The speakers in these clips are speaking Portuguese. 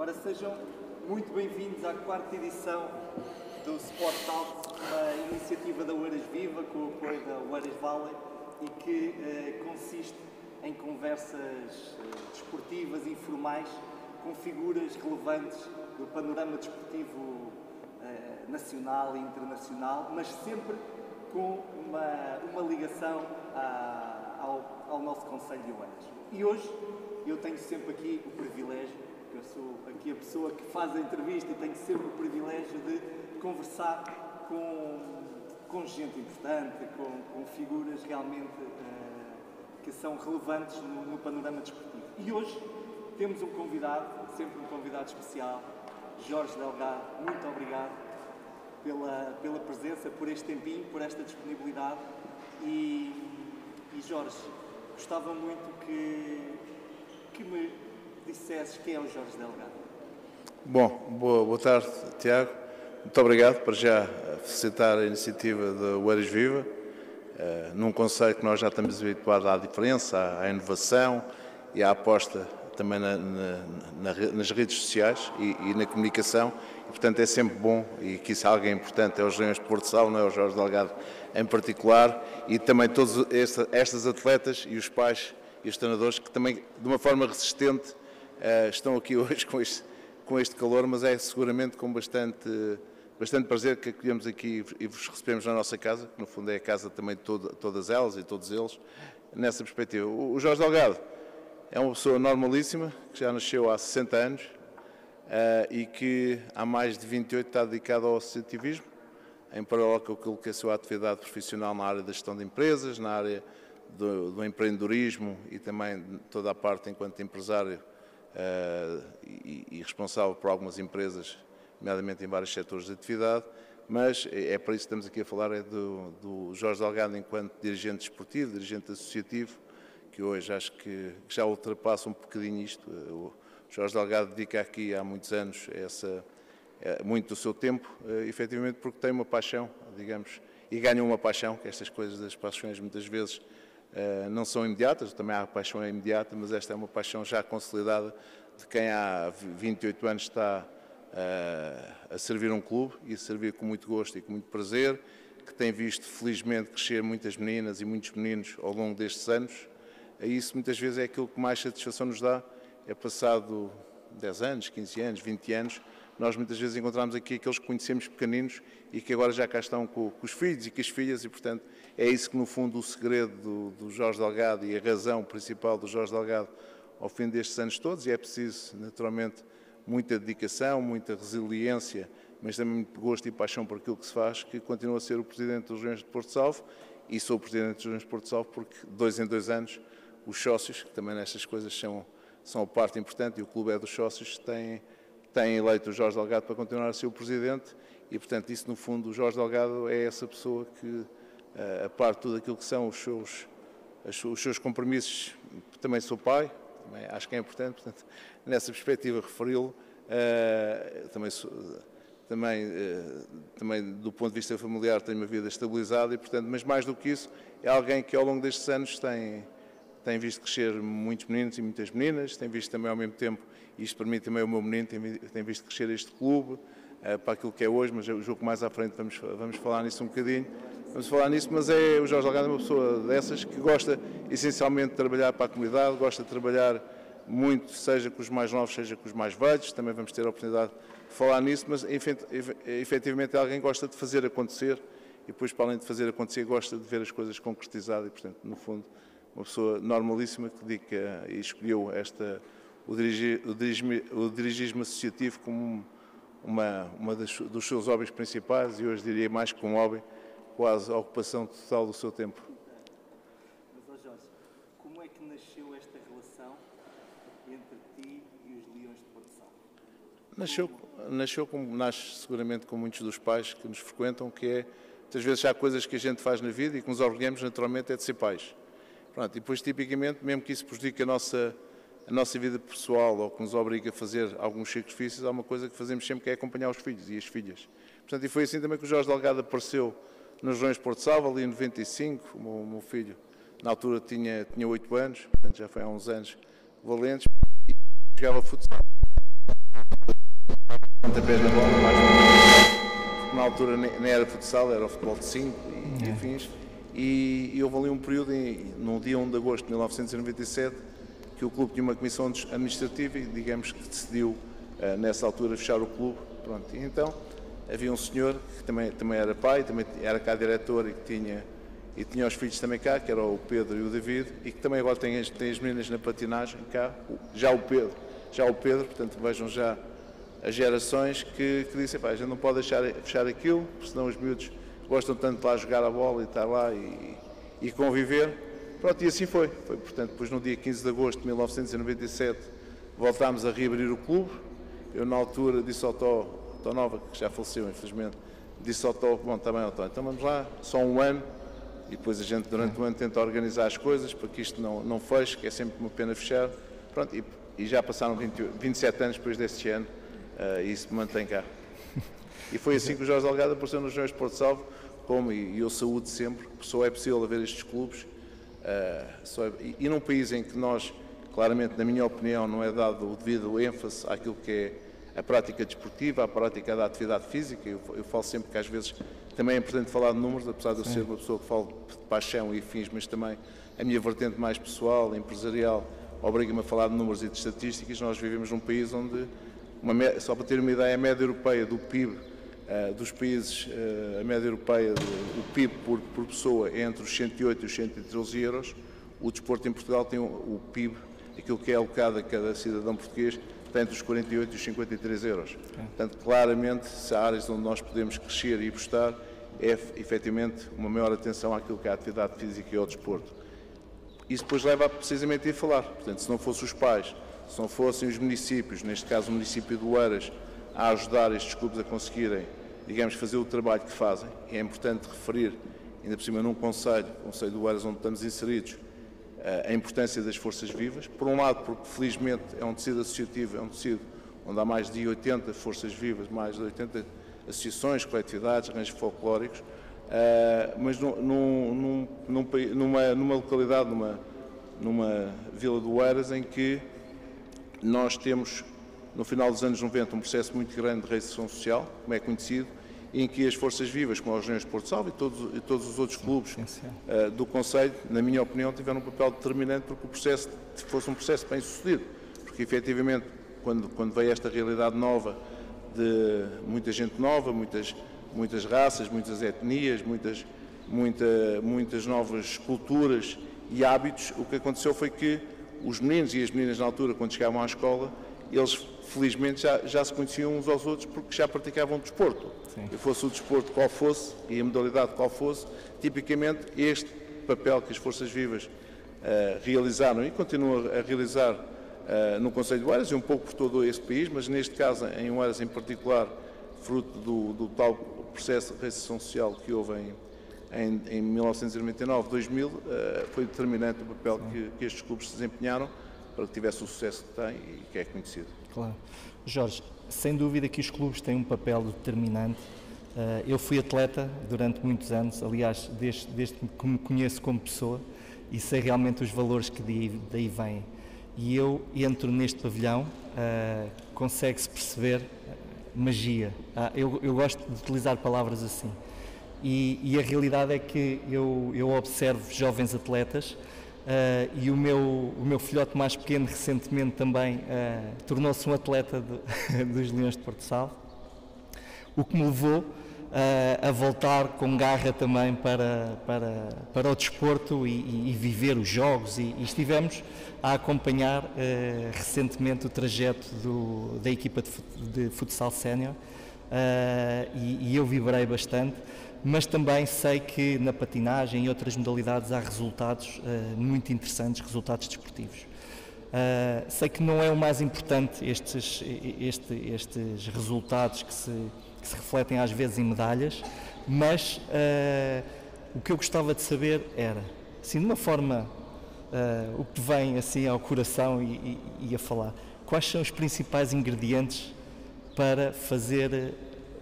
Ora, sejam muito bem-vindos à quarta edição do Sport Talks, uma iniciativa da Oeiras Viva, com o apoio da Oeiras Valley, e que consiste em conversas desportivas informais com figuras relevantes do panorama desportivo nacional e internacional, mas sempre com uma ligação ao nosso Conselho de Oeiras. E hoje eu tenho sempre aqui o privilégio, porque eu sou aqui a pessoa que faz a entrevista e tenho sempre o privilégio de conversar com gente importante, com figuras realmente que são relevantes no panorama desportivo. E hoje temos um convidado, sempre um convidado especial, Jorge Delgado. Muito obrigado pela presença, por este tempinho, por esta disponibilidade. E Jorge, gostava muito que me dissesses quem é o Jorge Delgado. Bom, boa tarde, Tiago. Muito obrigado por já felicitar a iniciativa da Oeiras Viva, num conceito que nós já estamos habituados à diferença, à inovação e à aposta também nas redes sociais e na comunicação. E, portanto, é sempre bom, e que isso é algo importante, é os Leões de Porto Sal, não é o Jorge Delgado em particular, e também todos estas atletas e os pais e os treinadores que também, de uma forma resistente, estão aqui hoje com este calor, mas é seguramente com bastante prazer que acolhemos aqui e vos recebemos na nossa casa, que no fundo é a casa também de todas elas e todos eles, nessa perspectiva. O Jorge Delgado é uma pessoa normalíssima, que já nasceu há 60 anos e que há mais de 28 está dedicado ao associativismo, em paralelo com aquilo que é a sua atividade profissional na área da gestão de empresas, na área do empreendedorismo e também toda a parte enquanto empresário e responsável por algumas empresas, nomeadamente em vários setores de atividade, mas é para isso que estamos aqui a falar, é do Jorge Delgado enquanto dirigente esportivo, dirigente associativo, que hoje acho que já ultrapassa um bocadinho isto. O Jorge Delgado dedica aqui há muitos anos muito do seu tempo, efetivamente porque tem uma paixão, digamos, e ganha uma paixão, que estas coisas das paixões muitas vezes não são imediatas, também há a paixão imediata, mas esta é uma paixão já consolidada de quem há 28 anos está a servir um clube e a servir com muito gosto e com muito prazer, que tem visto felizmente crescer muitas meninas e muitos meninos ao longo destes anos. Isso muitas vezes é aquilo que mais satisfação nos dá, é passado 10 anos, 15 anos, 20 anos, nós muitas vezes encontramos aqui aqueles que conhecemos pequeninos e que agora já cá estão com os filhos e com as filhas e, portanto, é isso que no fundo o segredo do Jorge Delgado e a razão principal do Jorge Delgado ao fim destes anos todos, e é preciso naturalmente muita dedicação, muita resiliência, mas também muito gosto e paixão por aquilo que se faz, que continua a ser o Presidente dos Leões de Porto Salvo, e sou o Presidente dos Leões de Porto Salvo porque 2 em 2 anos os sócios, que também nestas coisas são a parte importante, e o clube é dos sócios, têm eleito o Jorge Delgado para continuar a ser o Presidente, e portanto isso no fundo o Jorge Delgado é essa pessoa que, a parte de tudo aquilo que são os seus compromissos, também sou pai, também acho que é importante, portanto nessa perspectiva referi-lo, também do ponto de vista familiar tenho uma vida estabilizada e portanto, mas mais do que isso, é alguém que ao longo destes anos tem visto crescer muitos meninos e muitas meninas, tem visto também ao mesmo tempo, e isto para mim também é o meu menino, tem visto crescer este clube para aquilo que é hoje, mas eu julgo que mais à frente vamos falar nisso um bocadinho. Vamos falar nisso, mas o Jorge Delgado é uma pessoa dessas que gosta essencialmente de trabalhar para a comunidade, gosta de trabalhar muito, seja com os mais novos, seja com os mais velhos, também vamos ter a oportunidade de falar nisso, mas efetivamente é alguém que gosta de fazer acontecer e depois, para além de fazer acontecer, gosta de ver as coisas concretizadas e, portanto, no fundo, uma pessoa normalíssima que dedica e escolheu o dirigismo associativo como uma dos seus hobbies principais, e hoje diria mais que um hobby, quase a ocupação total do seu tempo. Mas, Jorge, como é que nasceu esta relação entre ti e os Leões de Porto Salvo? Nasceu como nasce seguramente com muitos dos pais que nos frequentam, que é, muitas vezes há coisas que a gente faz na vida e que nos orgulhamos naturalmente é de ser pais. Pronto, e depois tipicamente, mesmo que isso prejudique a nossa vida pessoal ou que nos obrigue a fazer alguns sacrifícios, há uma coisa que fazemos sempre que é acompanhar os filhos e as filhas. Portanto, e foi assim também que o Jorge Delgado apareceu nos Leões de Porto Salvo, ali em 95, o meu filho na altura tinha 8 anos, portanto já foi há uns anos valentes, e jogava futsal. pontapés na bola, porque na altura nem era futsal, era o futebol de 5 e afins. E houve ali um período, no dia 1 de agosto de 1997, que o clube tinha uma comissão administrativa e, digamos, que decidiu, nessa altura, fechar o clube. Pronto. E então, havia um senhor que também era pai, também era cá diretor e tinha os filhos também cá, que era o Pedro e o David, e que também agora tem as meninas na patinagem cá, já o Pedro, portanto, vejam já as gerações que dizem, a gente não pode deixar fechar aquilo, porque senão os miúdos gostam tanto de lá jogar a bola e estar lá e conviver. Pronto, e assim foi. Portanto, depois no dia 15 de agosto de 1997 voltámos a reabrir o clube. Eu na altura disse ao Tó Nova, que já faleceu infelizmente, disse ao Tó, bom, está bem, Tó, então vamos lá, só um ano, e depois a gente durante o ano tenta organizar as coisas para que isto não feche, que é sempre uma pena fechar. Pronto, e já passaram 27 anos depois deste ano, e isso me mantém cá. E foi assim que o Jorge Delgado apareceu nos Jogos de Porto Salvo, e eu saúdo sempre, só é possível haver estes clubes, e num país em que nós, claramente, na minha opinião, não é dado o devido ênfase àquilo que é a prática desportiva, à prática da atividade física. Eu falo sempre que às vezes também é importante falar de números, apesar de eu ser uma pessoa que falo de paixão e fins, mas também a minha vertente mais pessoal, empresarial, obriga-me a falar de números e de estatísticas. Nós vivemos num país onde, só para ter uma ideia, a média europeia do PIB dos países, a média europeia, o PIB por pessoa é entre os 108 e os 113 euros. O desporto em Portugal tem o PIB, aquilo que é alocado a cada cidadão português, está entre os 48 e os 53 euros. Portanto, claramente, se há áreas onde nós podemos crescer e apostar, é efetivamente uma maior atenção àquilo que é a atividade física e ao desporto. Isso depois leva precisamente a ir falar. Portanto, se não fossem os pais, se não fossem os municípios, neste caso o município de Oeiras, a ajudar estes clubes a conseguirem, digamos, fazer o trabalho que fazem, e é importante referir, ainda por cima num concelho, o Concelho de Oeiras, onde estamos inseridos, a importância das forças vivas. Por um lado, porque felizmente é um tecido associativo, é um tecido onde há mais de 80 forças vivas, mais de 80 associações, coletividades, arranjos folclóricos, mas numa localidade, numa vila de Oeiras, em que nós temos, no final dos anos 90, um processo muito grande de reinserção social, como é conhecido, em que as forças vivas, como a Regiões de Porto Salvo e todos os outros clubes do Concelho, na minha opinião, tiveram um papel determinante porque o processo fosse um processo bem sucedido. Porque, efetivamente, quando veio esta realidade nova, de muita gente nova, muitas raças, muitas etnias, muitas novas culturas e hábitos, o que aconteceu foi que os meninos e as meninas, na altura, quando chegavam à escola, eles felizmente já se conheciam uns aos outros porque já praticavam desporto. E fosse o desporto qual fosse e a modalidade qual fosse, tipicamente este papel que as forças vivas realizaram e continuam a realizar no Concelho de Oeiras e um pouco por todo esse país, mas neste caso em Oeiras em particular, fruto do tal processo de reinserção social que houve em 1999, 2000, foi determinante o papel que estes clubes desempenharam para que tivesse o sucesso que tem e que é conhecido. Claro. Jorge, sem dúvida que os clubes têm um papel determinante. Eu fui atleta durante muitos anos, aliás, desde que me conheço como pessoa e sei realmente os valores que daí vêm. E eu entro neste pavilhão, consegue-se perceber magia. Eu gosto de utilizar palavras assim. E a realidade é que eu observo jovens atletas e o meu filhote mais pequeno recentemente também tornou-se um atleta dos Leões de Porto Salvo, o que me levou a voltar com garra também para o desporto e viver os jogos e estivemos a acompanhar recentemente o trajeto da equipa de futsal sénior e eu vibrei bastante. Mas também sei que na patinagem e outras modalidades há resultados muito interessantes, resultados desportivos. Sei que não é o mais importante estes resultados que se refletem às vezes em medalhas, mas o que eu gostava de saber era, assim, de uma forma, o que vem assim ao coração e a falar, quais são os principais ingredientes para fazer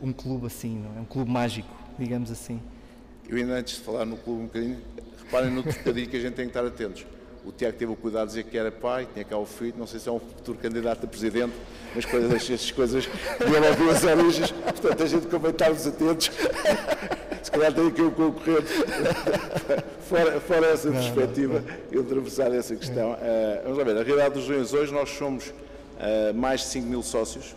um clube assim, não é? Um clube mágico, digamos assim. Eu ainda antes de falar no clube um bocadinho, reparem no trocadilho que a gente tem que estar atentos. O Tiago teve o cuidado de dizer que era pai, tinha cá o filho, não sei se é um futuro candidato a presidente, mas essas coisas dele ouviu as origens, portanto a gente convém estarmos atentos. Se calhar tem aqui um concorrente, fora essa perspectiva, e atravessar essa questão. Vamos lá ver, a realidade dos Leões hoje, nós somos mais de 5.000 sócios,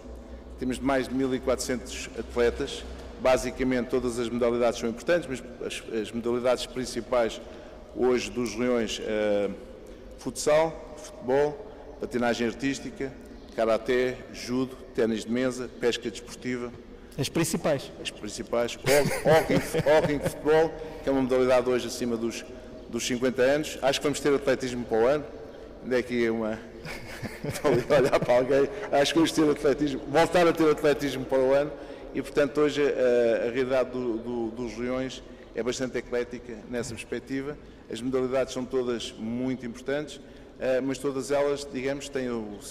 temos mais de 1.400 atletas, basicamente todas as modalidades são importantes, mas as modalidades principais hoje dos Leões, futsal, futebol, patinagem artística, karaté, judo, ténis de mesa, pesca desportiva. As principais? As principais. Hóquei, futebol, que é uma modalidade hoje acima dos 50 anos. Acho que vamos ter atletismo para o ano. Onde é que é uma... Estou ali a olhar para alguém. Acho que vamos ter atletismo, voltar a ter atletismo para o ano. E, portanto, hoje a realidade dos Leões é bastante eclética nessa perspectiva. As modalidades são todas muito importantes, mas todas elas, digamos, têm o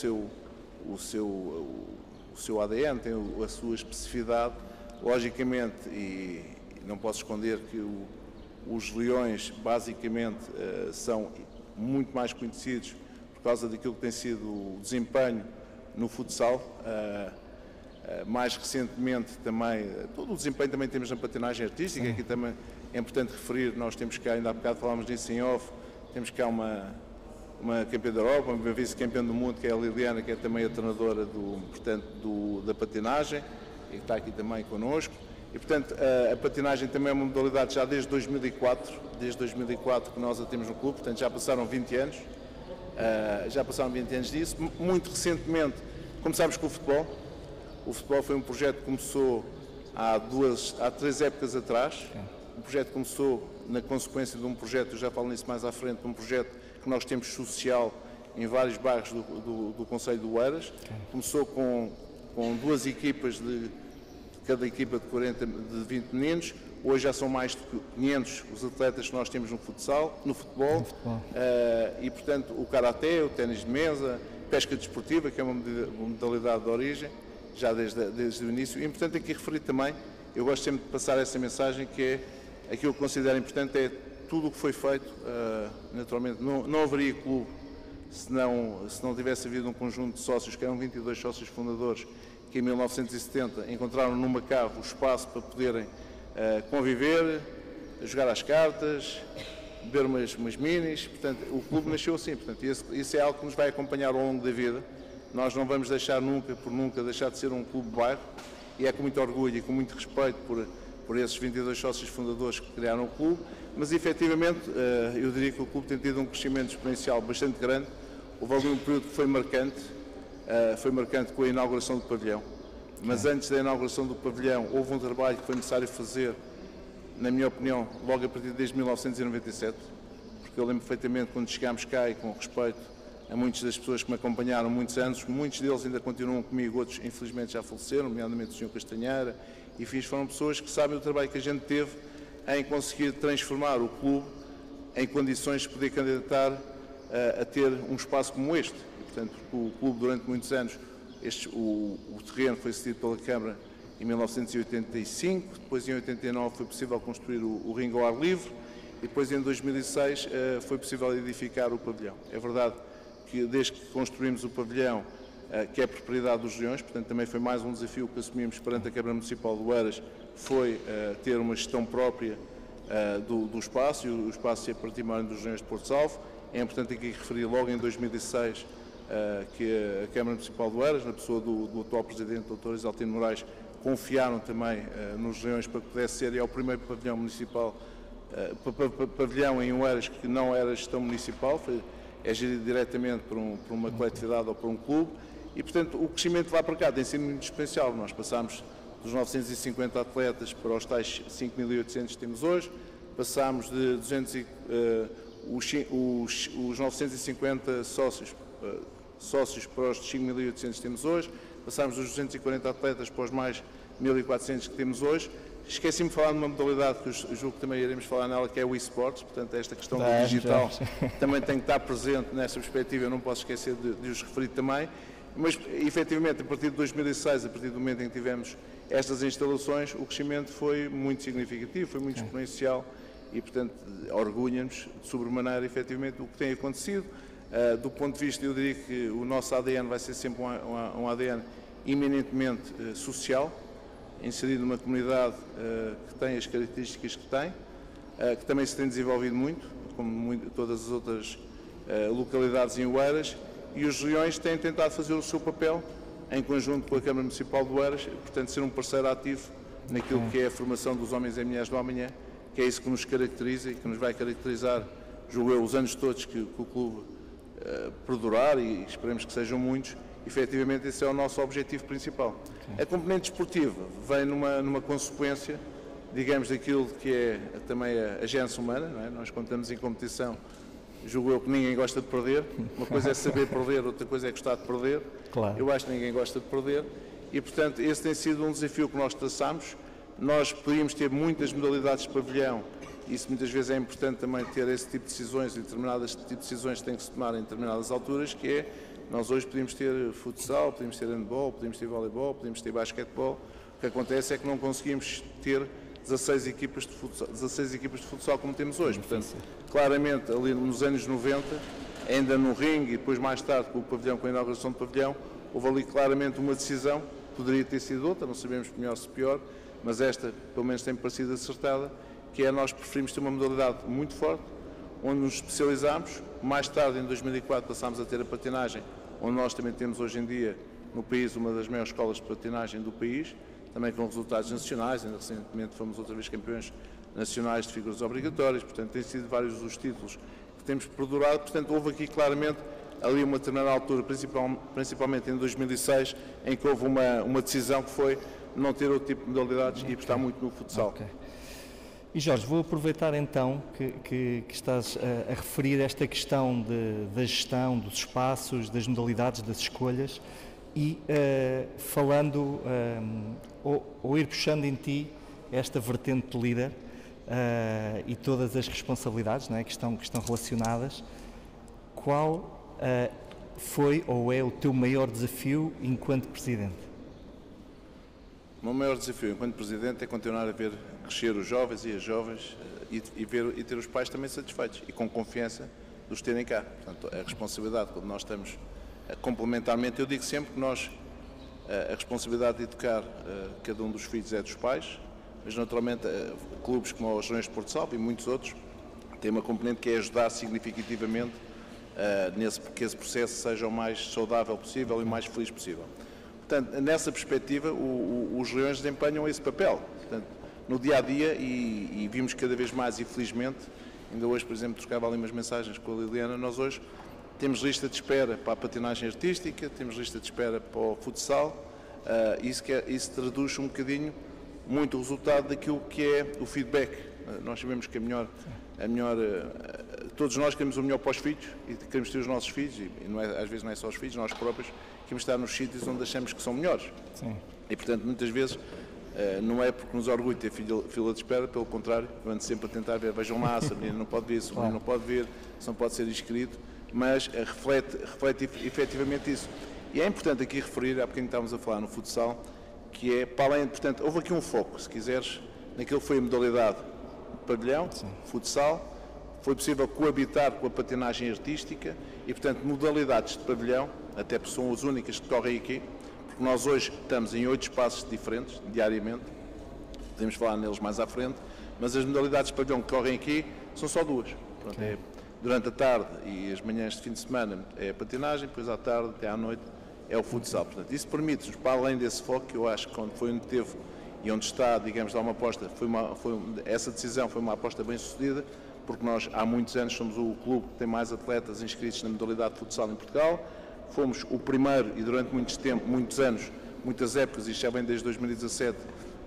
seu ADN, tem a sua especificidade, logicamente, e não posso esconder que os Leões, basicamente, são muito mais conhecidos por causa daquilo que tem sido o desempenho no futsal. Mais recentemente também, todo o desempenho também temos na patinagem artística. Sim. Aqui também é importante referir, nós temos cá, ainda há bocado falámos disso em off, temos cá uma campeã da Europa, uma vice-campeã do mundo, que é a Liliana, que é também a treinadora da patinagem, e que está aqui também connosco. E, portanto, a patinagem também é uma modalidade já desde 2004 que nós a temos no clube, portanto já passaram 20 anos, disso. Muito recentemente começámos com o futebol. O futebol foi um projeto que começou há 3 épocas atrás. O projeto começou na consequência de um projeto, eu já falo nisso mais à frente, de um projeto que nós temos social em vários bairros do Concelho do Oeiras. Começou com 2 equipas, cada equipa de 20 meninos. Hoje já são mais de 500 os atletas que nós temos no futebol. E, portanto, o karaté, o ténis de mesa, pesca desportiva, que é uma modalidade de origem, já desde o início. E, importante aqui referir também, eu gosto sempre de passar essa mensagem, que é aquilo que eu considero importante é tudo o que foi feito. Naturalmente não haveria clube se não tivesse havido um conjunto de sócios, que eram 22 sócios fundadores, que em 1970 encontraram no Macau o espaço para poderem conviver, jogar às cartas, beber umas minis. Portanto, o clube nasceu assim. Portanto, isso é algo que nos vai acompanhar ao longo da vida. Nós não vamos deixar nunca deixar de ser um clube de bairro, e é com muito orgulho e com muito respeito por esses 22 sócios fundadores que criaram o clube, mas efetivamente eu diria que o clube tem tido um crescimento exponencial bastante grande. Houve ali um período que foi marcante com a inauguração do pavilhão, mas antes da inauguração do pavilhão houve um trabalho que foi necessário fazer, na minha opinião, logo a partir desde 1997, porque eu lembro perfeitamente quando chegámos cá, e com respeito a muitas das pessoas que me acompanharam há muitos anos, muitos deles ainda continuam comigo, outros infelizmente já faleceram, nomeadamente o Sr. Castanheira, e foram pessoas que sabem o trabalho que a gente teve em conseguir transformar o clube em condições de poder candidatar a ter um espaço como este. E, portanto, o clube durante muitos anos, o terreno foi cedido pela Câmara em 1985, depois em 89 foi possível construir o ringue ao ar livre, e depois em 2006 foi possível edificar o pavilhão. É verdade que desde que construímos o pavilhão, que é propriedade dos Leões, portanto também foi mais um desafio que assumimos perante a Câmara Municipal de Oeiras, foi ter uma gestão própria do espaço, e o espaço é património dos Leões de Porto Salvo. É importante aqui referir logo em 2006 que a Câmara Municipal de Oeiras, na pessoa do atual Presidente, Dr. Isaltino Moraes, confiaram também nos Leões para que pudesse ser, e é o primeiro pavilhão municipal, pavilhão em Oeiras que não era gestão municipal, é gerido diretamente por uma coletividade ou por um clube, e, portanto, o crescimento de lá para cá tem sido muito exponencial. Nós passámos dos 950 atletas para os tais 5.800 que temos hoje, passámos de os 950 sócios para os 5.800 que temos hoje, passámos dos 240 atletas para os mais 1.400 que temos hoje. Esqueci-me de falar de uma modalidade que eu julgo que também iremos falar nela, que é o eSports, portanto esta questão do digital também tem que estar presente nessa perspectiva, eu não posso esquecer de os referir também, mas efetivamente a partir de 2006, a partir do momento em que tivemos estas instalações, o crescimento foi muito significativo, foi muito exponencial, e, portanto, orgulha-nos de sobremaneira, efetivamente, o que tem acontecido. Do ponto de vista, eu diria que o nosso ADN vai ser sempre um ADN eminentemente social, inserido numa comunidade que tem as características que tem, que também se tem desenvolvido muito, como todas as outras localidades em Oeiras, e os Leões têm tentado fazer o seu papel em conjunto com a Câmara Municipal de Oeiras, portanto ser um parceiro ativo naquilo que é a formação dos homens e mulheres do amanhã, que é isso que nos caracteriza e que nos vai caracterizar, julgo eu, os anos todos que o clube perdurar, e esperemos que sejam muitos. Efetivamente esse é o nosso objetivo principal. A componente desportiva vem numa consequência, digamos, daquilo que é também a gênese humana, não é? Nós, quando estamos em competição, julgo eu que ninguém gosta de perder. Uma coisa é saber perder, outra coisa é gostar de perder. Claro. Eu acho que ninguém gosta de perder e, portanto, esse tem sido um desafio que nós traçamos. Nós podíamos ter muitas modalidades de pavilhão, e isso muitas vezes é importante também ter esse tipo de decisões, e determinadas tipo de decisões têm que se tomar em determinadas alturas, que é, nós hoje podíamos ter futsal, podíamos ter handball, podíamos ter voleibol, podíamos ter basquetebol. O que acontece é que não conseguimos ter 16 equipas de futsal como temos hoje. Portanto, claramente, ali nos anos 90, ainda no ringue e depois mais tarde com a inauguração do pavilhão, houve ali claramente uma decisão, poderia ter sido outra, não sabemos melhor se pior, mas esta pelo menos tem parecido acertada, que é nós preferimos ter uma modalidade muito forte, onde nos especializamos. Mais tarde, em 2004, passámos a ter a patinagem, onde nós também temos hoje em dia no país uma das maiores escolas de patinagem do país, também com resultados nacionais. Ainda recentemente fomos outra vez campeões nacionais de figuras obrigatórias, portanto têm sido vários os títulos que temos perdurado. Portanto, houve aqui claramente ali uma determinada altura, principalmente em 2006, em que houve uma decisão que foi não ter outro tipo de modalidades e apostar muito no futsal. Okay. E Jorge, vou aproveitar então que estás a referir esta questão da gestão dos espaços, das modalidades, das escolhas, e falando ou ir puxando em ti esta vertente de líder e todas as responsabilidades, não é, que estão relacionadas. Qual foi ou é o teu maior desafio enquanto Presidente? O meu maior desafio enquanto Presidente é continuar a ver crescer os jovens e as jovens e ter os pais também satisfeitos e com confiança de os terem cá. Portanto, a responsabilidade, quando nós estamos complementarmente, eu digo sempre que nós, a responsabilidade de educar cada um dos filhos é dos pais, mas naturalmente clubes como os Leões de Porto Salvo e muitos outros têm uma componente que é ajudar significativamente que esse processo seja o mais saudável possível e o mais feliz possível. Portanto, nessa perspectiva, os Leões desempenham esse papel. Portanto, no dia-a-dia, e vimos cada vez mais, e felizmente, ainda hoje, por exemplo, trocava ali umas mensagens com a Liliana, nós hoje temos lista de espera para a patinagem artística, temos lista de espera para o futsal, isso traduz um bocadinho muito o resultado daquilo que é o feedback. Nós sabemos que todos nós queremos o melhor para os filhos e queremos ter os nossos filhos, e não é, às vezes não é só os filhos, nós próprios queremos estar nos sítios onde achamos que são melhores. Sim. E, portanto, muitas vezes não é porque nos orgulho ter fila de espera, pelo contrário, eu ando sempre a tentar ver, vejam lá, se a menina não pode vir, se o menino não pode vir, se não pode ser inscrito, mas reflete efetivamente isso. E é importante aqui referir, há bocadinho estávamos a falar no futsal, que é, para além, portanto, houve aqui um foco, se quiseres, naquilo que foi a modalidade de pavilhão, sim, futsal, foi possível coabitar com a patinagem artística e, portanto, modalidades de pavilhão, até porque são as únicas que correm aqui, porque nós hoje estamos em 8 espaços diferentes, diariamente, podemos falar neles mais à frente, mas as modalidades de pavilhão que correm aqui são só 2. Pronto, okay. Durante a tarde e as manhãs de fim de semana é a patinagem, depois à tarde até à noite é o futsal. Portanto, isso permite-nos, para além desse foco, que eu acho que quando foi onde teve e onde está, digamos, dar uma aposta, essa decisão foi uma aposta bem sucedida, porque nós há muitos anos somos o clube que tem mais atletas inscritos na modalidade de futsal em Portugal. Fomos o primeiro e durante muitos anos, muitas épocas, isto já vem desde 2017,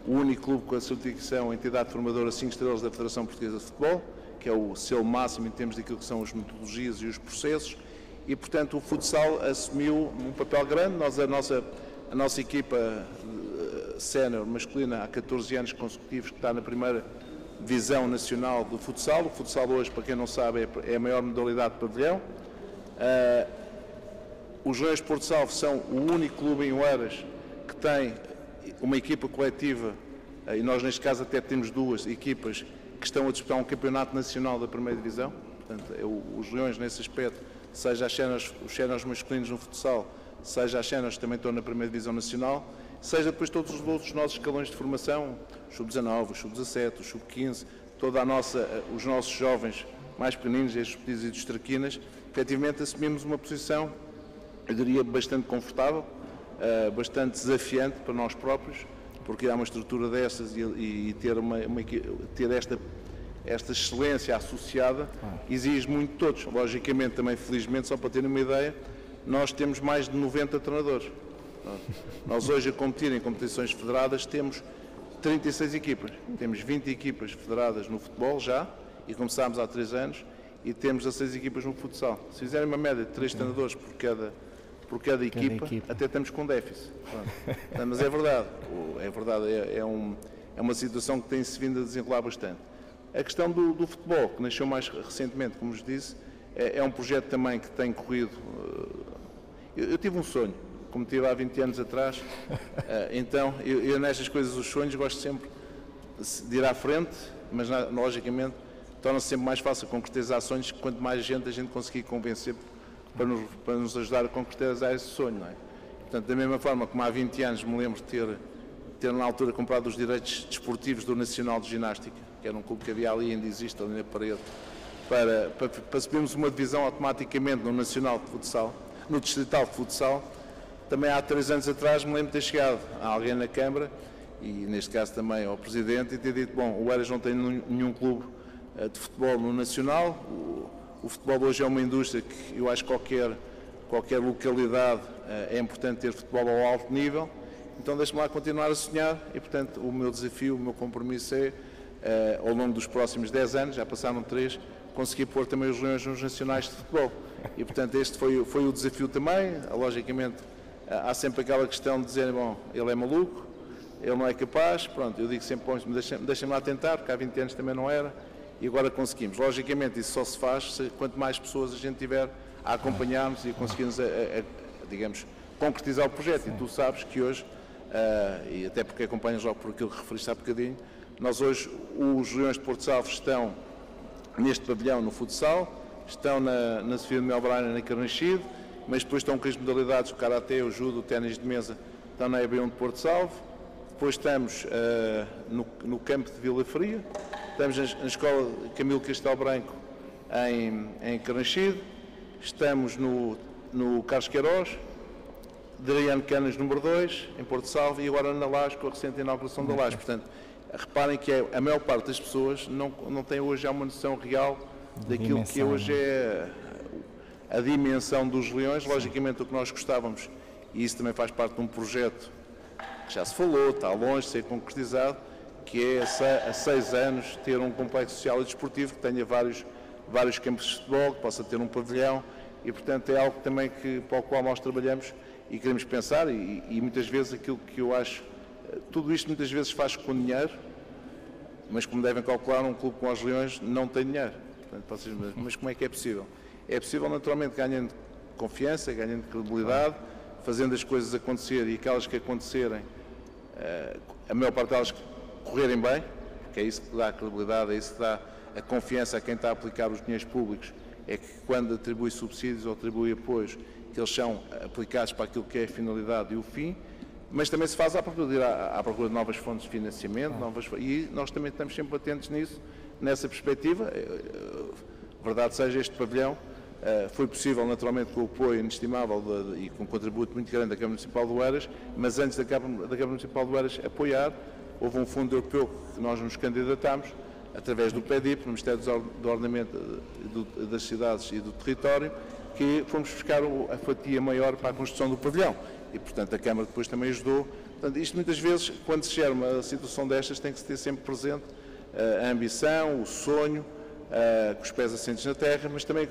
o único clube com a certificação entidade formadora 5 estrelas da Federação Portuguesa de Futebol, que é o selo máximo em termos daquilo que são as metodologias e os processos, e portanto o futsal assumiu um papel grande. A nossa equipa sénior masculina há 14 anos consecutivos que está na primeira divisão nacional do futsal. O futsal hoje, para quem não sabe, é a maior modalidade de pavilhão. Os Leões de Porto Salvo são o único clube em Oeiras que tem uma equipa coletiva, e nós neste caso até temos 2 equipas que estão a disputar um campeonato nacional da primeira divisão. Portanto, os Leões, nesse aspecto, seja os séniores masculinos no futsal, seja as séniores que também estão na primeira divisão nacional, seja depois todos os outros nossos escalões de formação, o sub-19, o sub-17, o sub-15, os nossos jovens mais pequeninos, estes pedidos e dos traquinas, efetivamente assumimos uma posição, eu diria, bastante confortável, bastante desafiante para nós próprios, porque há uma estrutura dessas e ter esta excelência associada exige muito de todos. Logicamente, também, felizmente, só para terem uma ideia, nós temos mais de 90 treinadores. Nós hoje, a competir em competições federadas, temos 36 equipas. Temos 20 equipas federadas no futebol já, e começámos há 3 anos, e temos 16 equipas no futsal. Se fizerem uma média de 3 treinadores por cada equipa, até estamos com déficit. Mas é verdade, é uma situação que tem-se vindo a desenrolar bastante. A questão do futebol, que nasceu mais recentemente, como vos disse, é um projeto também que tem corrido. Eu tive um sonho, como tive há 20 anos atrás, então eu nestas coisas, os sonhos, gosto sempre de ir à frente, mas logicamente torna-se sempre mais fácil concretizar sonhos quanto mais gente a gente conseguir convencer para nos ajudar a concretizar esse sonho, não é? Portanto, da mesma forma como há 20 anos me lembro de ter na altura comprado os direitos desportivos do Nacional de Ginástica, que era um clube que havia ali, ainda existe ali na parede, para subirmos uma divisão automaticamente no Nacional de Futsal, no Distrital de Futsal. Também há 3 anos atrás me lembro de ter chegado a alguém na Câmara, e neste caso também ao Presidente, e ter dito, bom, o Oeiras não tem nenhum clube de futebol no Nacional, o futebol hoje é uma indústria que eu acho que qualquer localidade é importante ter futebol ao alto nível, então deixe-me lá continuar a sonhar e, portanto, o meu desafio, o meu compromisso é, ao longo dos próximos 10 anos, já passaram 3, conseguir pôr também os Leões nos nacionais de futebol. E, portanto, este foi o desafio também. Logicamente, há sempre aquela questão de dizer, bom, ele é maluco, ele não é capaz, pronto, eu digo sempre, deixem-me lá tentar, porque há 20 anos também não era, e agora conseguimos. Logicamente, isso só se faz quanto mais pessoas a gente tiver a acompanhar-nos e a conseguirmos, digamos, concretizar o projeto. E tu sabes que hoje, e até porque acompanhas logo por aquilo que referiste há bocadinho, nós hoje, os Leões de Porto Salvo estão neste pavilhão no futsal, estão na Sofia de Melbraina, na Carnaxide, mas depois estão com as modalidades, o Karaté, o Judo, o ténis de mesa, estão na EB1 de Porto Salvo. Depois estamos no campo de Vila Fria, estamos na Escola Camilo Castelo Branco em Carnaxide, estamos no Carlos Queiroz, Adriano Canas número 2, em Porto Salvo, e agora na Laje, com a recente inauguração da Laje. Portanto, reparem que a maior parte das pessoas não tem hoje uma noção real daquilo que hoje é a dimensão dos Leões. Logicamente, o que nós gostávamos, e isso também faz parte de um projeto que já se falou, está longe de ser concretizado, que é há 6 anos ter um complexo social e desportivo que tenha vários campos de futebol, que possa ter um pavilhão, e portanto é algo também para o qual nós trabalhamos e queremos pensar, e muitas vezes aquilo que eu acho, tudo isto muitas vezes faz com dinheiro, mas como devem calcular, um clube como os Leões não tem dinheiro. Portanto, mas como é que é possível? É possível naturalmente ganhando confiança, ganhando credibilidade, fazendo as coisas acontecer, e aquelas que acontecerem, a maior parte delas correrem bem, porque é isso que dá a credibilidade, é isso que dá a confiança a quem está a aplicar os dinheiros públicos, é que quando atribui subsídios ou atribui apoios, que eles são aplicados para aquilo que é a finalidade e o fim, mas também se faz à procura de novas fontes de financiamento, e nós também estamos sempre atentos nisso, nessa perspectiva. Verdade seja, este pavilhão foi possível naturalmente com o apoio inestimável e com um contributo muito grande da Câmara Municipal de Oeiras, mas antes da Câmara Municipal de Oeiras apoiar, houve um fundo europeu que nós nos candidatámos, através do PEDIP, no Ministério do Ordenamento das Cidades e do Território, que fomos buscar a fatia maior para a construção do pavilhão. E, portanto, a Câmara depois também ajudou. Portanto, isto muitas vezes, quando se gera uma situação destas, tem que se ter sempre presente a ambição, o sonho, com os pés assentes na terra, mas também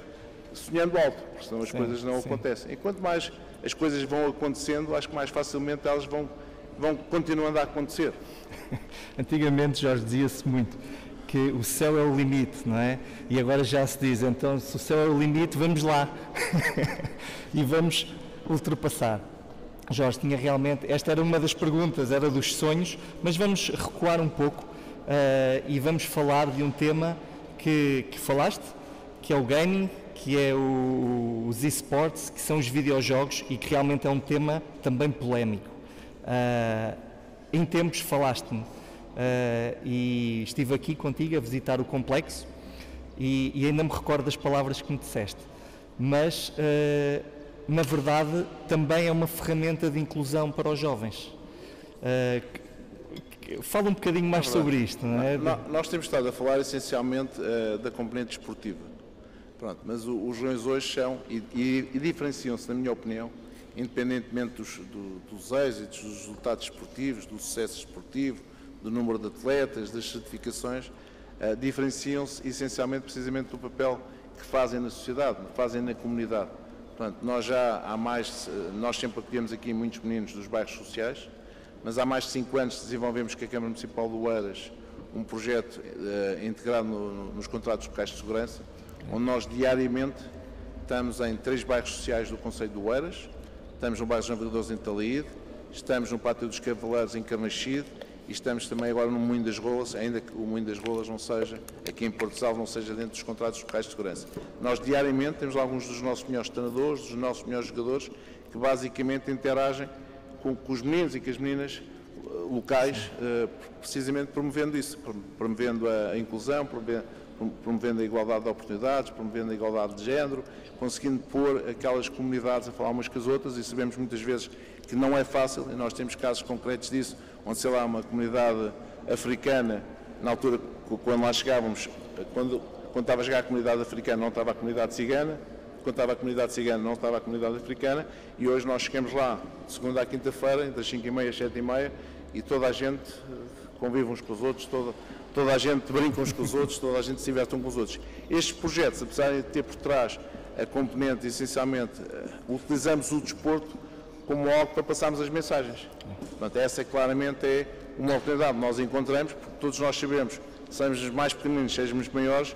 sonhando alto, porque senão as coisas não acontecem. E quanto mais as coisas vão acontecendo, acho que mais facilmente elas vão continuando a acontecer. Antigamente, Jorge, dizia-se muito que o céu é o limite, não é? E agora já se diz, então, se o céu é o limite, vamos lá e vamos ultrapassar. Jorge, tinha realmente, esta era uma das perguntas, era dos sonhos, mas vamos recuar um pouco e vamos falar de um tema que falaste, que é o gaming, que é os eSports, que são os videojogos e que realmente é um tema também polémico. Em tempos falaste-me e estive aqui contigo a visitar o complexo e ainda me recordo das palavras que me disseste, mas na verdade também é uma ferramenta de inclusão para os jovens. Fala um bocadinho mais sobre isto, não é? Nós temos estado a falar essencialmente da componente esportiva. Pronto, mas os jovens hoje são, e diferenciam-se, na minha opinião, independentemente dos êxitos, dos resultados esportivos, do sucesso esportivo, do número de atletas, das certificações, diferenciam-se essencialmente precisamente do papel que fazem na sociedade, que fazem na comunidade. Portanto, nós sempre acolhemos aqui muitos meninos dos bairros sociais, mas há mais de 5 anos desenvolvemos com a Câmara Municipal de Oeiras um projeto integrado nos contratos locais de segurança, onde nós diariamente estamos em 3 bairros sociais do concelho de Oeiras, estamos no bairro dos Navegadores em Talaíde, estamos no Pátio dos Cavaleiros em Carnaxide e estamos também agora no Moinho das Rolas, ainda que o Moinho das Rolas não seja, aqui em Porto Salvo, não seja dentro dos contratos locais de segurança. Nós diariamente temos alguns dos nossos melhores treinadores, dos nossos melhores jogadores, que basicamente interagem com os meninos e com as meninas locais, precisamente promovendo isso, promovendo a inclusão, promovendo a igualdade de oportunidades, promovendo a igualdade de género, conseguindo pôr aquelas comunidades a falar umas com as outras, e sabemos muitas vezes que não é fácil, e nós temos casos concretos disso, onde, sei lá, uma comunidade africana, na altura, quando lá chegávamos, quando estava a chegar a comunidade africana, não estava a comunidade cigana, quando estava a comunidade cigana, não estava a comunidade africana, e hoje nós chegamos lá, de segunda à quinta-feira, das 5h30 às 7h30, e toda a gente convive uns com os outros, toda a gente brinca uns com os outros, toda a gente se diverte uns com os outros. Estes projetos, apesar de ter por trás a componente, essencialmente, utilizamos o desporto como algo para passarmos as mensagens. Portanto, essa claramente é uma oportunidade que nós encontramos, porque todos nós sabemos, sejamos mais pequeninos, sejamos maiores,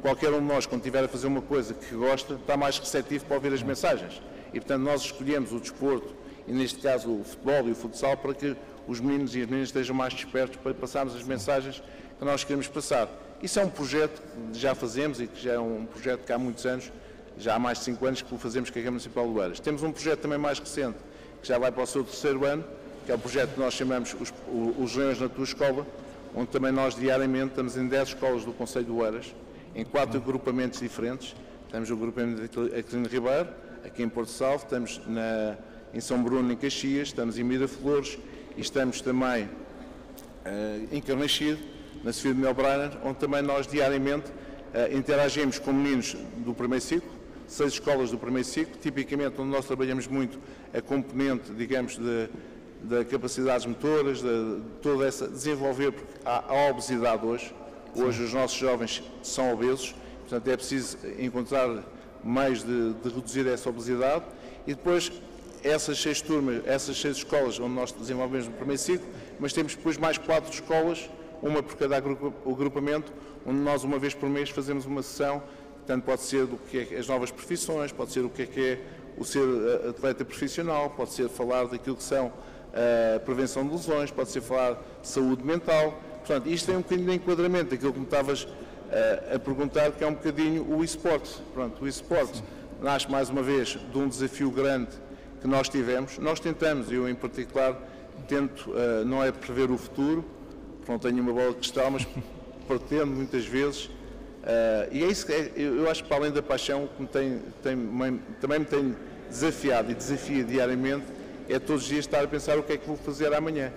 qualquer um de nós, quando estiver a fazer uma coisa que gosta, está mais receptivo para ouvir as mensagens. E, portanto, nós escolhemos o desporto, e neste caso o futebol e o futsal, para que os meninos e as meninas estejam mais despertos para passarmos as mensagens que nós queremos passar. Isso é um projeto que já fazemos e que já é um projeto que há muitos anos, já há mais de 5 anos que o fazemos com a Câmara Municipal de Oeiras. Temos um projeto também mais recente, que já vai para o seu 3º ano, que é o projeto que nós chamamos os Leões na Tua Escola, onde também nós diariamente estamos em 10 escolas do concelho de Oeiras, em 4 agrupamentos diferentes. Temos o agrupamento de Aquilino Ribeiro, aqui em Porto Salvo, estamos em São Bruno, em Caxias, estamos em Miraflores e estamos também em Carnaxide, na Sofia de Melbrenner, onde também nós diariamente interagimos com meninos do primeiro ciclo, 6 escolas do primeiro ciclo, tipicamente onde nós trabalhamos muito a componente, digamos, de capacidades motoras, de toda essa, desenvolver, porque há obesidade hoje. Hoje os nossos jovens são obesos, portanto é preciso encontrar meios de reduzir essa obesidade, e depois essas 6 turmas, essas 6 escolas onde nós desenvolvemos no primeiro ciclo, mas temos depois mais 4 escolas, uma por cada agrupamento, onde nós uma vez por mês fazemos uma sessão, portanto pode ser do que é as novas profissões, pode ser o que é o ser atleta profissional, pode ser falar daquilo que são a prevenção de lesões, pode ser falar de saúde mental. Portanto, isto é um bocadinho de enquadramento daquilo que me estavas a perguntar, que é um bocadinho o eSport. Pronto, o eSport nasce mais uma vez de um desafio grande que nós tivemos. Nós tentamos, eu em particular, tento, não é prever o futuro, porque não tenho uma bola de cristal, mas pretendo muitas vezes, e é isso que eu acho que para além da paixão, que também me tem desafiado e desafia diariamente, é todos os dias estar a pensar o que é que vou fazer amanhã.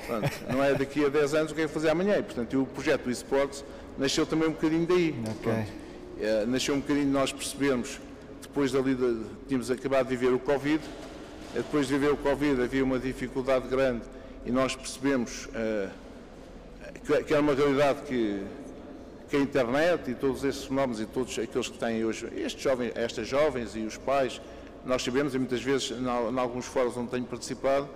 Portanto, não é daqui a 10 anos o que é que vou fazer amanhã. E, portanto, o projeto do eSports nasceu também um bocadinho daí. Okay. Nasceu um bocadinho de nós percebermos, depois dali tínhamos acabado de viver o Covid, depois de viver o Covid havia uma dificuldade grande e nós percebemos que era uma realidade que a internet e todos esses fenómenos e todos aqueles que têm hoje, estas jovens e os pais, nós sabemos, e muitas vezes, em alguns fóruns onde tenho participado,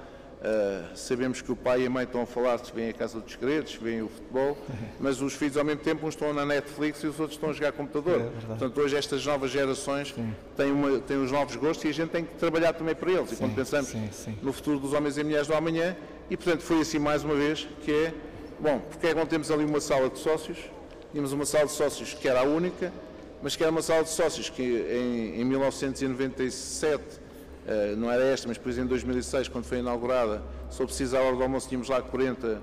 sabemos que o pai e a mãe estão a falar se vêm a Casa dos Segredos, se vêm o futebol, mas os filhos ao mesmo tempo uns estão na Netflix e os outros estão a jogar computador. Portanto, hoje estas novas gerações têm os novos gostos e a gente tem que trabalhar também para eles. E quando pensamos no futuro dos homens e mulheres do amanhã, e portanto foi assim mais uma vez que é Bom, porque é que não temos ali uma sala de sócios? Tínhamos uma sala de sócios que era a única, mas que era uma sala de sócios que em 1997, não era esta, mas depois em 2006, quando foi inaugurada, só precisava a hora do almoço, tínhamos lá 40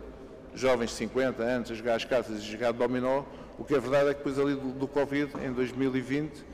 jovens de 50 anos a jogar as cartas e a jogar dominó. O que é verdade é que depois ali do Covid, em 2020,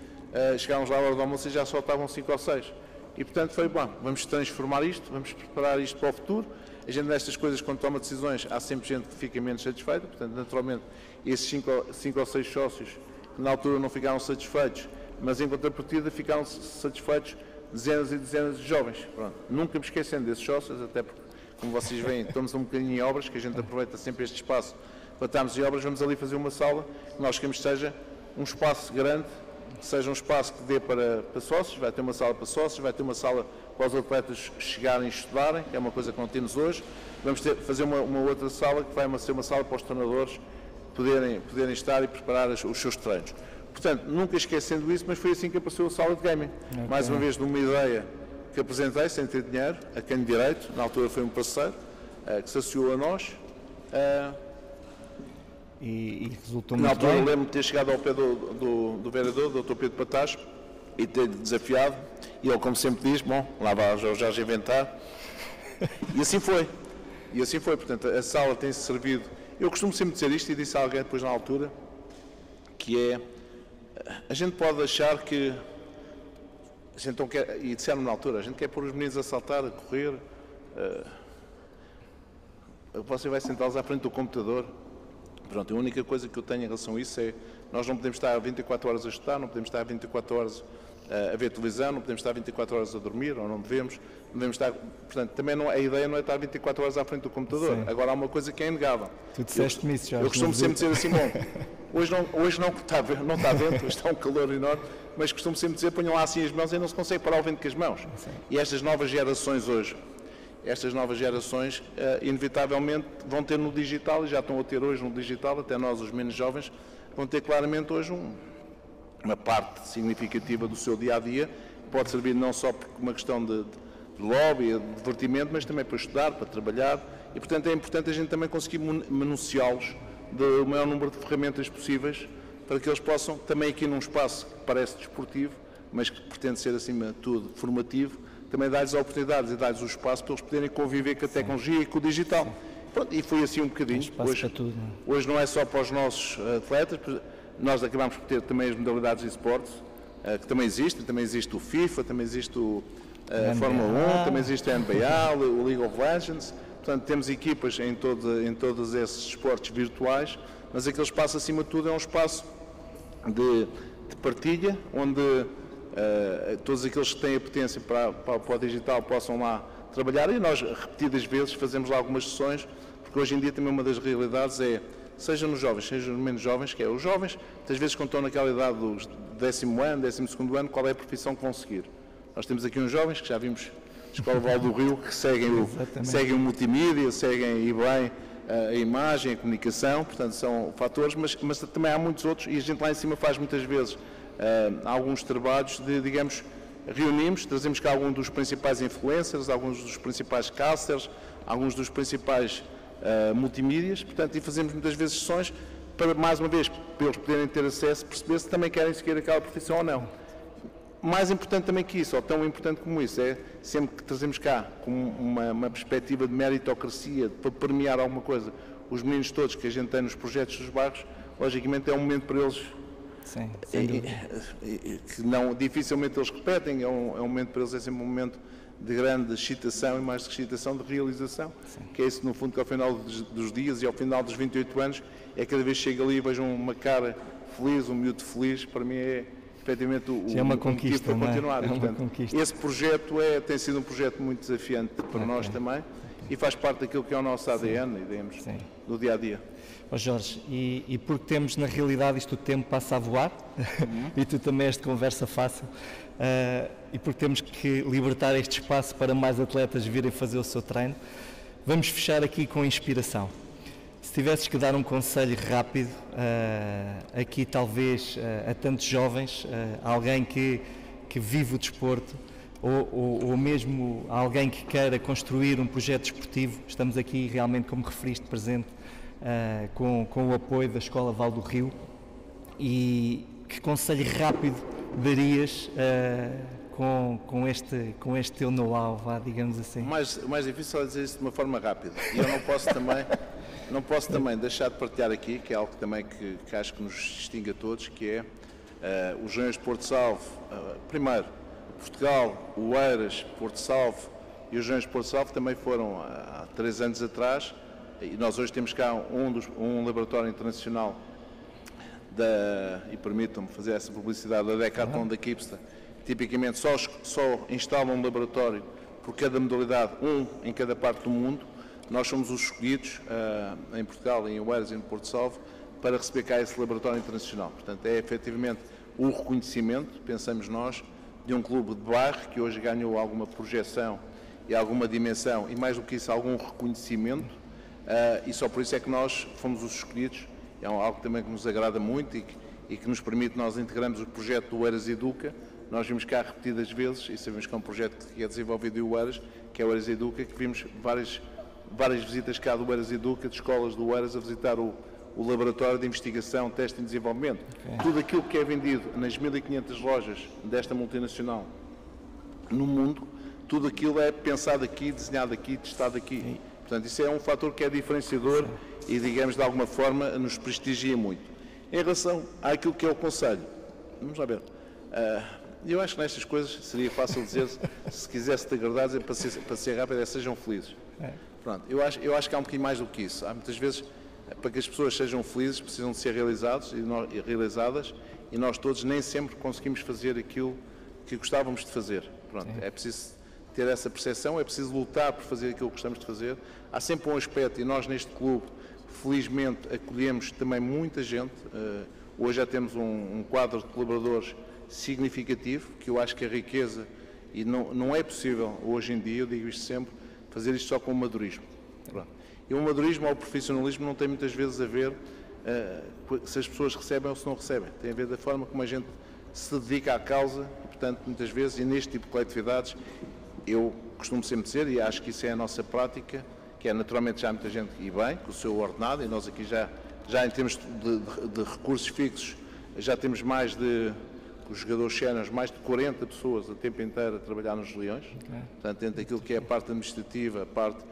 chegámos lá à hora do almoço e já só estavam 5 ou 6. E portanto foi bom, vamos transformar isto, vamos preparar isto para o futuro. A gente nestas coisas, quando toma decisões, há sempre gente que fica menos satisfeita, portanto naturalmente esses 5 ou 6 sócios que na altura não ficaram satisfeitos, mas em contrapartida ficaram satisfeitos dezenas e dezenas de jovens. Pronto. Nunca me esquecendo desses sócios, até porque, como vocês veem, estamos um bocadinho em obras, que a gente aproveita sempre este espaço para estarmos em obras, vamos ali fazer uma sala que nós queremos que seja um espaço grande, seja um espaço que dê para sócios, vai ter uma sala para sócios, vai ter uma sala para os atletas chegarem e estudarem, que é uma coisa que não temos hoje. Vamos fazer uma outra sala que vai ser uma sala para os treinadores poderem estar e preparar os seus treinos. Portanto, nunca esquecendo isso, mas foi assim que apareceu a sala de gaming. Okay. Mais uma vez, numa ideia que apresentei, sem ter dinheiro, a Canho Direito, na altura foi um parceiro, que se associou a nós. E resultou na muito altura, bem. lembro-me de ter chegado ao pé do vereador, do Dr. Pedro Patacho, e ter-lhe desafiado, e ele, como sempre diz, bom, lá vai o Jorge inventar. E assim foi. Portanto, a sala tem-se servido. Eu costumo sempre dizer isto, e disse a alguém depois na altura, que é, a gente pode achar que, a gente não quer, e disseram-me na altura, a gente quer pôr os meninos a saltar, a correr, você vai sentá-los à frente do computador. Pronto, a única coisa que eu tenho em relação a isso é, nós não podemos estar 24 horas a estudar, não podemos estar 24 horas a ver televisão, não podemos estar 24 horas a dormir, ou não devemos estar, portanto, também não, a ideia não é estar 24 horas à frente do computador. Sim. Agora há uma coisa que é inegável. Tu disseste-me isso, Jorge. Eu costumo sempre dizer assim, bom, hoje não está vento, hoje está um calor enorme, mas costumo sempre dizer, ponham lá assim as mãos e não se consegue parar o vento com as mãos. Sim. E estas novas gerações hoje, inevitavelmente vão ter no digital, e já estão a ter hoje no digital, até nós os menos jovens, vão ter claramente hoje uma parte significativa do seu dia-a-dia, pode servir não só por uma questão de lobby, de divertimento, mas também para estudar, para trabalhar, e portanto é importante a gente também conseguir manuseá-los do maior número de ferramentas possíveis, para que eles possam, também aqui num espaço que parece desportivo, mas que pretende ser acima de tudo formativo, também dar-lhes oportunidades e dar-lhes o espaço para eles poderem conviver com a tecnologia e com o digital. Pronto, e foi assim um bocadinho. Hoje não é só para os nossos atletas, nós acabamos por ter também as modalidades de esportes, que também existem, também existe o FIFA, também existe a Fórmula 1, também existe a NBA, o League of Legends, portanto temos equipas em todos esses esportes virtuais, mas aquele espaço acima de tudo é um espaço de partilha, onde todos aqueles que têm a potência para o digital possam lá trabalhar, e nós repetidas vezes fazemos lá algumas sessões, porque hoje em dia também uma das realidades é, seja nos jovens, seja nos menos jovens, que é os jovens, muitas vezes quando estão naquela idade do 10º ano, 12º ano, qual é a profissão que vão seguir? Nós temos aqui uns jovens que já vimos Escola Val do Rio, que seguem o multimídia, seguem e bem a imagem, a comunicação, portanto são fatores, mas também há muitos outros, e a gente lá em cima faz muitas vezes alguns trabalhos de, digamos, reunimos, trazemos cá alguns dos principais influencers, alguns dos principais casters, alguns dos principais multimídias, portanto, e fazemos muitas vezes sessões para, mais uma vez, para eles poderem ter acesso, perceber se também querem seguir aquela profissão ou não. Mais importante também que isso, ou tão importante como isso, é sempre que trazemos cá com uma perspectiva de meritocracia, para premiar alguma coisa, os meninos todos que a gente tem nos projetos dos bairros, logicamente é um momento para eles. Sim, que não, dificilmente eles repetem, é um momento para eles, é sempre um momento de grande excitação e mais de excitação, de realização, sim, que é isso no fundo que ao final dos dias e ao final dos 28 anos, é cada vez que chego ali e vejo uma cara feliz, um miúdo feliz, para mim é efetivamente é uma conquista para continuar. É uma portanto, conquista. Esse projeto tem sido um projeto muito desafiante para nós também, e faz parte daquilo que é o nosso ADN, digamos, do dia-a-dia. Oh Jorge, e porque temos na realidade isto o tempo passa a voar, e tu também és de conversa fácil, e porque temos que libertar este espaço para mais atletas virem fazer o seu treino, vamos fechar aqui com inspiração. Se tivesses que dar um conselho rápido, aqui talvez a tantos jovens, alguém que vive o desporto, ou mesmo alguém que queira construir um projeto desportivo, estamos aqui realmente, como referiste, presente com o apoio da Escola Val do Rio. E que conselho rápido darias com este teu know-how, digamos assim? O mais difícil é dizer isso de uma forma rápida. E eu não posso também deixar de partilhar aqui, que é algo também que acho que nos distingue a todos, que é os Leões de Porto Salvo, primeiro, Portugal, o Oeiras, Porto Salvo e os Leões de Porto Salvo também foram há 3 anos atrás, e nós hoje temos cá um laboratório internacional e permitam-me fazer essa publicidade, da Decathlon da Kipsta. Tipicamente só instalam um laboratório por cada modalidade, em cada parte do mundo. Nós somos os escolhidos em Portugal, em Oeiras e em Porto Salvo, para receber cá esse laboratório internacional. Portanto, é efetivamente o reconhecimento, pensamos nós, de um clube de bairro que hoje ganhou alguma projeção e alguma dimensão, e mais do que isso, algum reconhecimento, e só por isso é que nós fomos os escolhidos. É algo também que nos agrada muito e que nos permite, nós integramos o projeto do Oeiras Educa. Nós vimos cá repetidas vezes, e sabemos que é um projeto que é desenvolvido em Oeiras, que é o Oeiras Educa, que vimos várias visitas cá do Oeiras Educa, de escolas do Oeiras, a visitar o laboratório de investigação, teste e desenvolvimento. Okay. Tudo aquilo que é vendido nas 1.500 lojas desta multinacional no mundo, tudo aquilo é pensado aqui, desenhado aqui, testado aqui. Sim. Portanto, isso é um fator que é diferenciador. Sim. E, digamos, de alguma forma, nos prestigia muito. Em relação àquilo que é o conselho, vamos lá ver. Eu acho que nestas coisas seria fácil dizer, se quisesse te agradar, dizer, para ser rápido, sejam felizes. Pronto, eu acho que há um bocadinho mais do que isso. Há muitas vezes, para que as pessoas sejam felizes, precisam de ser realizadas, e nós todos nem sempre conseguimos fazer aquilo que gostávamos de fazer. Pronto, é preciso ter essa percepção, é preciso lutar por fazer aquilo que gostamos de fazer. Há sempre um aspecto, e nós neste clube, felizmente, acolhemos também muita gente. Hoje já temos um quadro de colaboradores significativo, que eu acho que a riqueza, e não é possível hoje em dia, eu digo isto sempre, fazer isto só com o madurismo. Pronto. E o madurismo ou o profissionalismo não tem muitas vezes a ver se as pessoas recebem ou se não recebem. Tem a ver da forma como a gente se dedica à causa, e, portanto, muitas vezes, e neste tipo de coletividades, eu costumo sempre dizer, e acho que isso é a nossa prática, que é naturalmente já muita gente e bem, com o seu ordenado, e nós aqui já em termos de recursos fixos, já temos mais de, os jogadores séniores, mais de 40 pessoas a tempo inteiro a trabalhar nos Leões. Okay. Portanto, dentro daquilo que é a parte administrativa, a parte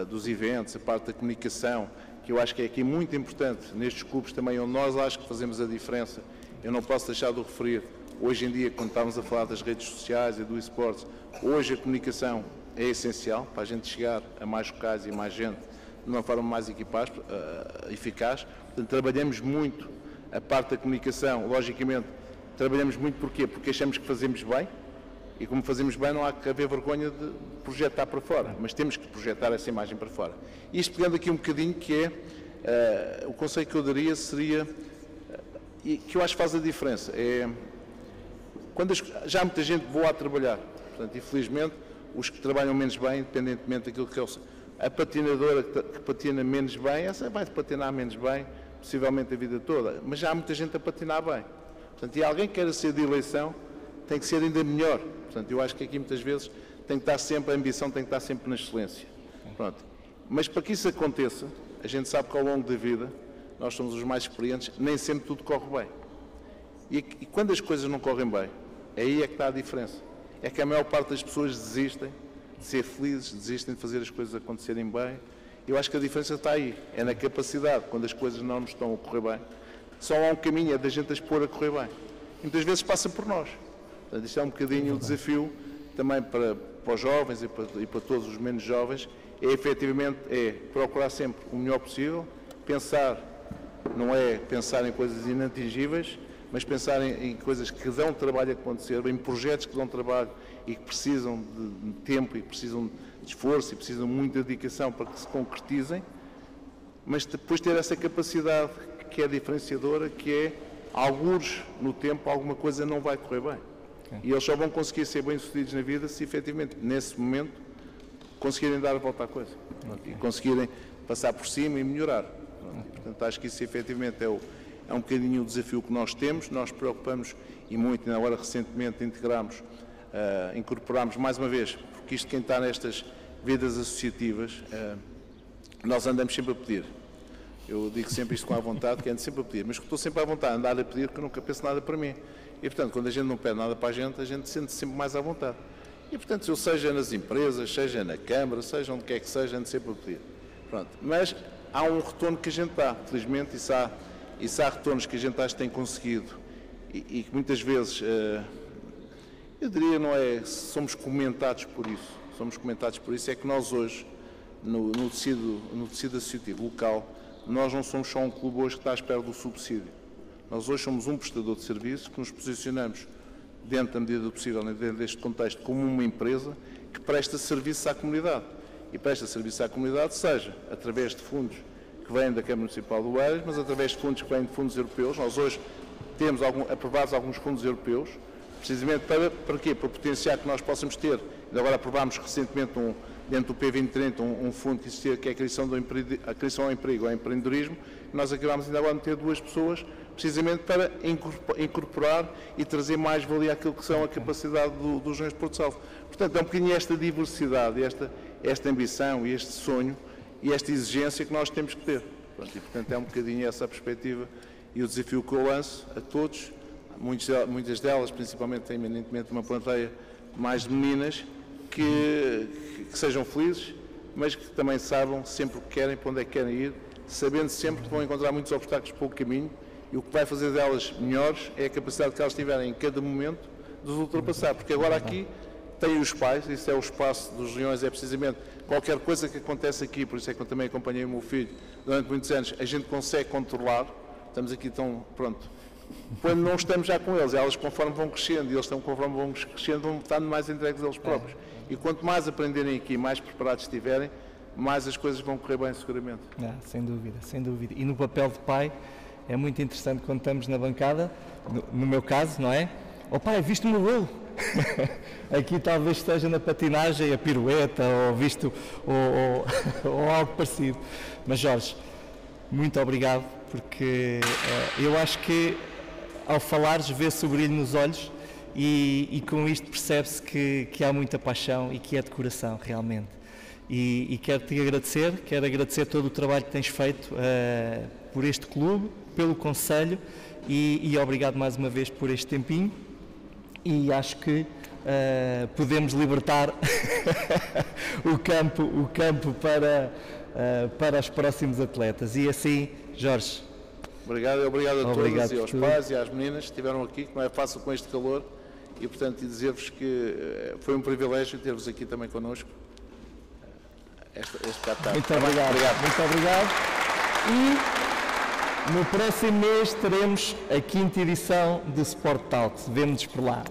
dos eventos, a parte da comunicação, que eu acho que é aqui muito importante nestes clubes também, onde nós acho que fazemos a diferença. Eu não posso deixar de o referir, hoje em dia, quando estamos a falar das redes sociais e do esportes, hoje a comunicação é essencial para a gente chegar a mais locais e mais gente de uma forma mais eficaz. Portanto, trabalhamos muito a parte da comunicação, logicamente, trabalhamos muito porquê? Porque achamos que fazemos bem, e como fazemos bem não há que haver vergonha de projetar para fora, mas temos que projetar essa imagem para fora. E isto pegando aqui um bocadinho, que é, o conselho que eu daria seria, e que eu acho que faz a diferença, é, quando já muita gente voa a trabalhar, portanto, infelizmente, os que trabalham menos bem, independentemente daquilo que é a patinadora que patina menos bem, essa vai patinar menos bem, possivelmente a vida toda, mas já há muita gente a patinar bem. Portanto, e alguém que queira ser de eleição, tem que ser ainda melhor. Portanto, eu acho que aqui muitas vezes tem que estar sempre, a ambição tem que estar sempre na excelência. Pronto. Mas para que isso aconteça, a gente sabe que ao longo da vida, nós somos os mais experientes, nem sempre tudo corre bem. E quando as coisas não correm bem, aí é que está a diferença. É que a maior parte das pessoas desistem de ser felizes, desistem de fazer as coisas acontecerem bem. Eu acho que a diferença está aí, é na capacidade, quando as coisas não nos estão a correr bem. Só há um caminho, é da gente as pôr a correr bem. E muitas vezes passa por nós. Portanto, isto é um bocadinho o desafio também para os jovens e para todos os menos jovens, é efetivamente procurar sempre o melhor possível, pensar, não é pensar em coisas inatingíveis, mas pensar em coisas que dão trabalho a acontecer, em projetos que dão trabalho e que precisam de tempo e que precisam de esforço e precisam de muita dedicação para que se concretizem, mas depois ter essa capacidade que é diferenciadora, que é, algures no tempo, alguma coisa não vai correr bem. Okay. E eles só vão conseguir ser bem-sucedidos na vida se efetivamente, nesse momento, conseguirem dar a volta à coisa. Okay. E conseguirem passar por cima e melhorar. Okay. Portanto, acho que isso efetivamente é um bocadinho o desafio que nós temos. Nós preocupamos, e muito, na hora recentemente incorporamos mais uma vez, porque isto quem está nestas vidas associativas, nós andamos sempre a pedir. Eu digo sempre isto com a vontade, que ando sempre a pedir, mas que estou sempre à vontade, a andar a pedir, que eu nunca peço nada para mim. E, portanto, quando a gente não pede nada para a gente sente sempre mais à vontade. E, portanto, eu seja nas empresas, seja na Câmara, seja onde quer que seja, ando sempre a pedir. Pronto. Mas há um retorno que a gente dá, felizmente, isso há retornos que a gente acha que tem conseguido e que muitas vezes, eu diria, não é, somos comentados por isso. Somos comentados por isso, é que nós hoje, no tecido associativo local, nós não somos só um clube hoje que está à espera do subsídio. Nós hoje somos um prestador de serviço que nos posicionamos, dentro da medida do possível, dentro deste contexto, como uma empresa que presta serviço à comunidade. E presta serviço à comunidade, seja através de fundos que vêm da Câmara Municipal do Oeiras, mas através de fundos que vêm de fundos europeus. Nós hoje temos aprovados alguns fundos europeus, precisamente para quê? Para potenciar que nós possamos ter, ainda agora aprovámos recentemente dentro do P2030 um fundo que existia, que é a criação ao emprego, ao empreendedorismo, e nós acabámos ainda agora de ter 2 pessoas, precisamente para incorporar e trazer mais valia àquilo que são a capacidade dos Regiões de Porto Salvo. Portanto, é um bocadinho esta diversidade, esta ambição e este sonho e esta exigência que nós temos que ter. Pronto, e, portanto, é um bocadinho essa a perspectiva e o desafio que eu lanço a todos, muitas delas, principalmente, têm eminentemente uma plateia mais de meninas, que sejam felizes, mas que também saibam sempre o que querem, para onde é que querem ir, sabendo sempre que vão encontrar muitos obstáculos pelo caminho e o que vai fazer delas melhores é a capacidade que elas tiverem em cada momento de os ultrapassar, porque agora aqui têm os pais, isso é o espaço dos reuniões, é precisamente qualquer coisa que acontece aqui, por isso é que eu também acompanhei o meu filho durante muitos anos, a gente consegue controlar, estamos aqui tão, pronto, quando não estamos já com eles, elas conforme vão crescendo, e eles conforme vão crescendo, vão estando mais entregues a eles próprios. E quanto mais aprenderem aqui, mais preparados estiverem, mais as coisas vão correr bem seguramente. Sem dúvida, sem dúvida. E no papel de pai, é muito interessante quando estamos na bancada, no meu caso, não é? Oh pai, viste o meu golo? Aqui talvez esteja na patinagem, a pirueta, ou algo parecido. Mas Jorge, muito obrigado, porque eu acho que ao falares vê-se o brilho nos olhos e com isto percebe-se que há muita paixão e que é de coração, realmente. E quero-te agradecer, quero agradecer todo o trabalho que tens feito por este clube, pelo Conselho e obrigado mais uma vez por este tempinho e acho que podemos libertar o campo para os próximos atletas e assim, Jorge. Obrigado a todos e aos pais e às meninas que estiveram aqui, que não é fácil com este calor e portanto dizer-vos que foi um privilégio ter-vos aqui também connosco. Muito obrigado. Muito obrigado. E no próximo mês teremos a 5ª edição do Sport Talk. Vemo-nos por lá.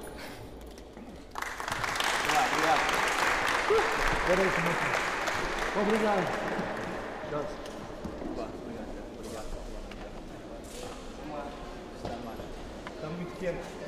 Obrigado. Jorge. Está muito quente.